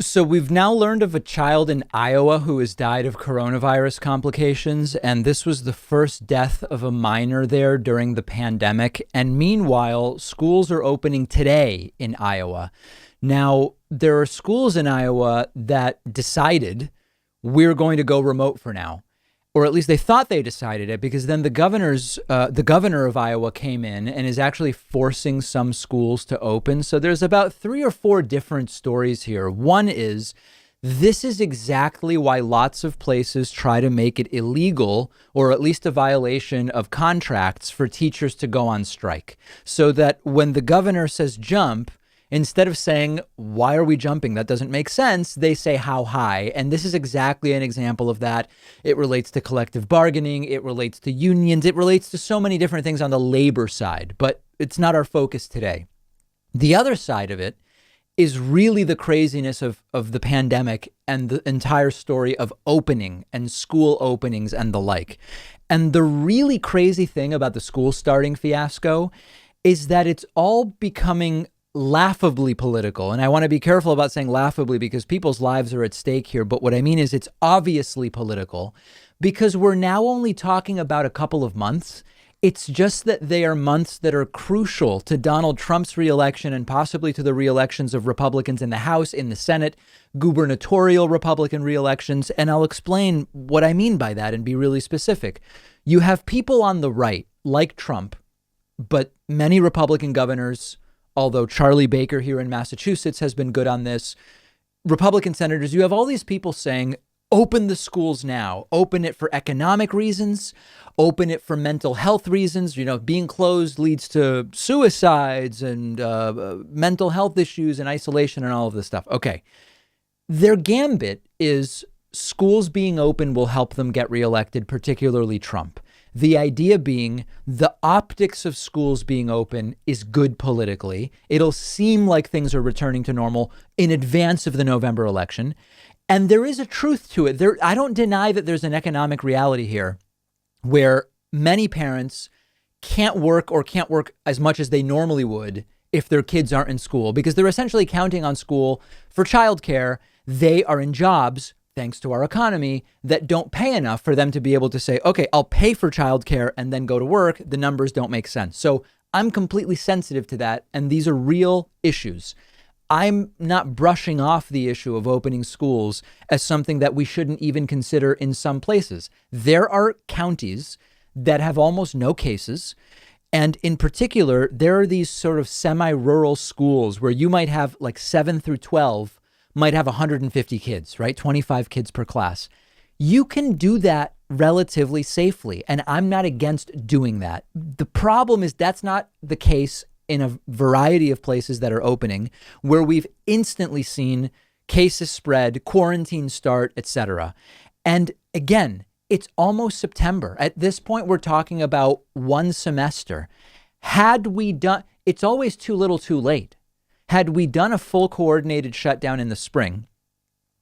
So we've now learned of a child in Iowa who has died of coronavirus complications, and this was the first death of a minor there during the pandemic. And meanwhile, schools are opening today in Iowa. Now, there are schools in Iowa that decided we're going to go remote for now, or at least they thought they decided it, because then the governor of Iowa came in and is actually forcing some schools to open. So there's about 3 or 4 different stories here. One is this is exactly why lots of places try to make it illegal, or at least a violation of contracts, for teachers to go on strike, so that when the governor says jump, instead of saying, why are we jumping? That doesn't make sense. They say, how high? And this is exactly an example of that. It relates to collective bargaining. It relates to unions. It relates to so many different things on the labor side, but it's not our focus today. The other side of it is really the craziness of the pandemic and the entire story of opening and school openings and the like. And the really crazy thing about the school starting fiasco is that it's all becoming laughably political. And I want to be careful about saying laughably because people's lives are at stake here. But what I mean is it's obviously political because we're now only talking about a couple of months. It's just that they are months that are crucial to Donald Trump's reelection and possibly to the reelections of Republicans in the House, in the Senate, gubernatorial Republican reelections. And I'll explain what I mean by that and be really specific. You have people on the right like Trump, but many Republican governors, although Charlie Baker here in Massachusetts has been good on this, Republican senators, you have all these people saying, open the schools now, open it for economic reasons, open it for mental health reasons. You know, being closed leads to suicides and mental health issues and isolation and all of this stuff. Okay. Their gambit is schools being open will help them get reelected, particularly Trump. The idea being the optics of schools being open is good politically. It'll seem like things are returning to normal in advance of the November election. And there is a truth to it. I don't deny that there's an economic reality here where many parents can't work or can't work as much as they normally would if their kids aren't in school, because they're essentially counting on school for childcare. They are in jobs, thanks to our economy, that don't pay enough for them to be able to say, okay, I'll pay for childcare and then go to work. The numbers don't make sense. So I'm completely sensitive to that. And these are real issues. I'm not brushing off the issue of opening schools as something that we shouldn't even consider in some places. There are counties that have almost no cases. And in particular, there are these sort of semi-rural schools where you might have like 7 through 12 might have 150 kids, right? 25 kids per class. You can do that relatively safely. And I'm not against doing that. The problem is that's not the case in a variety of places that are opening, where we've instantly seen cases spread, quarantine start, etc. And again, it's almost September. At this point, we're talking about one semester. Had we done, it's always too little too late. Had we done a full coordinated shutdown in the spring,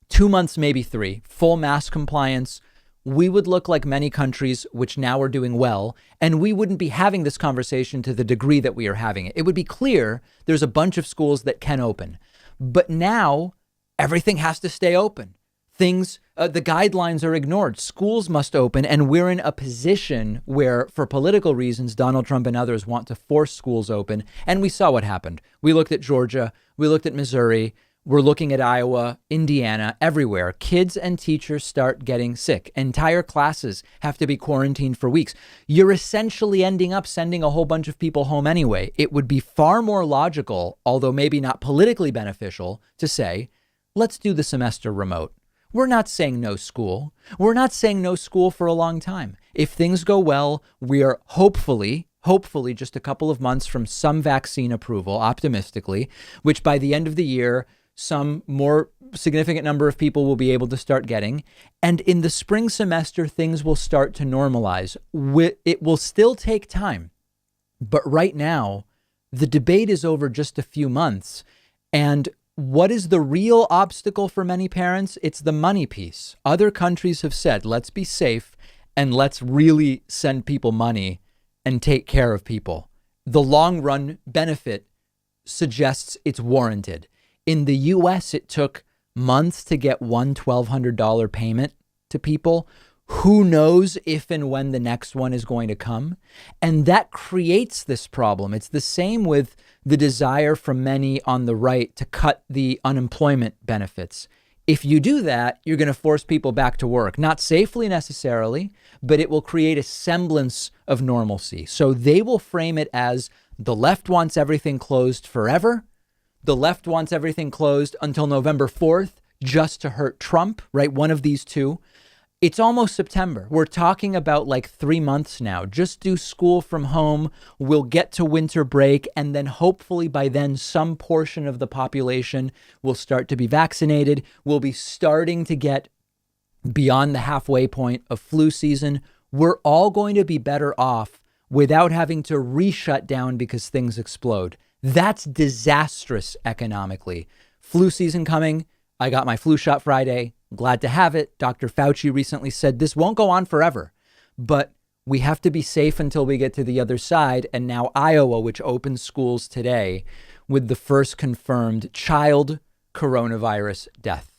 2 months, maybe 3, full mask compliance, we would look like many countries which now are doing well, and we wouldn't be having this conversation to the degree that we are having it. It would be clear there's a bunch of schools that can open, but now everything has to stay open. The guidelines are ignored. Schools must open, and we're in a position where, for political reasons, Donald Trump and others want to force schools open. And we saw what happened. We looked at Georgia. We looked at Missouri. We're looking at Iowa, Indiana, everywhere. Kids and teachers start getting sick. Entire classes have to be quarantined for weeks. You're essentially ending up sending a whole bunch of people home anyway. It would be far more logical, although maybe not politically beneficial, to say, let's do the semester remote. We're not saying no school. We're not saying no school for a long time. If things go well, we are hopefully just a couple of months from some vaccine approval, optimistically, which by the end of the year, some more significant number of people will be able to start getting. And in the spring semester, things will start to normalize. It will still take time. But right now, the debate is over just a few months. And what is the real obstacle for many parents? It's the money piece. Other countries have said, let's be safe and let's really send people money and take care of people. The long run benefit suggests it's warranted. In the US, it took months to get one $1,200 payment to people. Who knows if and when the next one is going to come? And that creates this problem. It's the same with the desire from many on the right to cut the unemployment benefits. If you do that, you're going to force people back to work, not safely necessarily, but it will create a semblance of normalcy. So they will frame it as the left wants everything closed forever. The left wants everything closed until November 4th, just to hurt Trump, right? One of these two. It's almost September. We're talking about like 3 months now. Just do school from home. We'll get to winter break. And then hopefully by then, some portion of the population will start to be vaccinated. We'll be starting to get beyond the halfway point of flu season. We're all going to be better off without having to re-shut down because things explode. That's disastrous economically. Flu season coming. I got my flu shot Friday. Glad to have it. Dr. Fauci recently said this won't go on forever, but we have to be safe until we get to the other side. And now Iowa, which opens schools today with the first confirmed child coronavirus death.